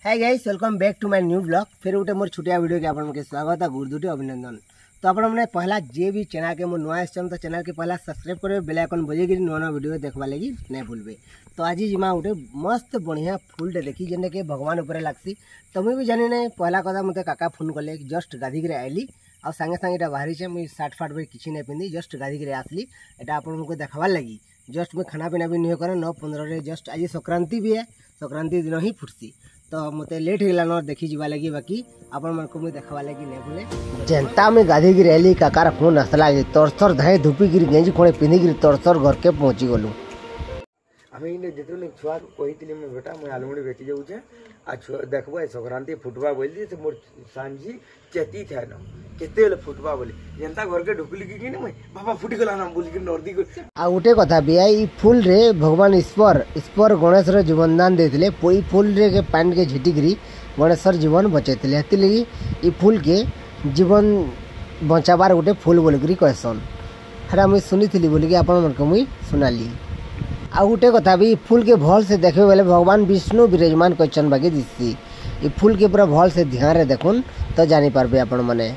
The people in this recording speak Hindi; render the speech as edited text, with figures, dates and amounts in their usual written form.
Hi guys, welcome back to my new blog. फिर गोटे मोर छुटिया वीडियो के आपन स्वागत है, गुरुदुटी अभिनंदन। तो आपण मैंने पहला जे भी चैनल के मोर नुआ आसन तो चैनल के पहला सब्सक्राइब करेंगे, बेल आइकन बजे नुआ नुआ वीडियो देखवा लगी नहीं भूलबे। तो आज जिमा गोटे मस्त बढ़िया फुलटे देखी जेने के भगवान ऊपर लगसी। तो मुझे भी जानी नहीं, पहला कथा मत काका फोन कले, जस्ट गाधी के आइली और सांगे सांगे बाहरी से मुझे सार्ट फाट भी किसी नहीं पिंधि, जस्ट गाधी के आसली। यहाँ आपको देखवार लगी जस्ट मुझे खाना पीना भी नहीं करे 9:15 जस्ट आज संक्रांति भी है, संक्रांति दिन ही फुटसी। तो मत लेट हो देखी जावा लगी, बाकी आपण मन को मुझे देखवा लगी नहीं भूले। जनता में गाधी गिरी आइली, काकार फोन आसला तरसर धाए धुपी गिरी गेंजी खोड़े पिंधि तरसर घर के पहुँची गलु। आमे जितने छुआ कही मैं बेटा मैं आलुमुड़ी बेची जाऊे आ देखबो संक्रांति फुटवा बोली तो मोर सांझी चेती थे न केते बेले फुटवा बोली जनता घर के ढुकली कि नहीं बाबा फुटी गला ना बोल के नर्दी आ गोटे कथा भी आई फूल रे भगवान ईश्वर गणेश रे जीवन दान देथिले। ई फूल रे के पानी के झिटिकरी गणेश जीवन बचैतिले। हेति लगी ई फूल के जीवन बचाबार गोटे फूल बोलिकरी कहसन। हेरा मुई सुनीथिली बोलिकी आपण मन को मुई सुनाली। आ गोटे कथा भी फूल के भल से देखे बेले भगवान विष्णु विराजमान करछन बाकी दिसी। ई फूल के पूरा भल से ध्यान रे देखुन तो जानी पारबे आपण माने।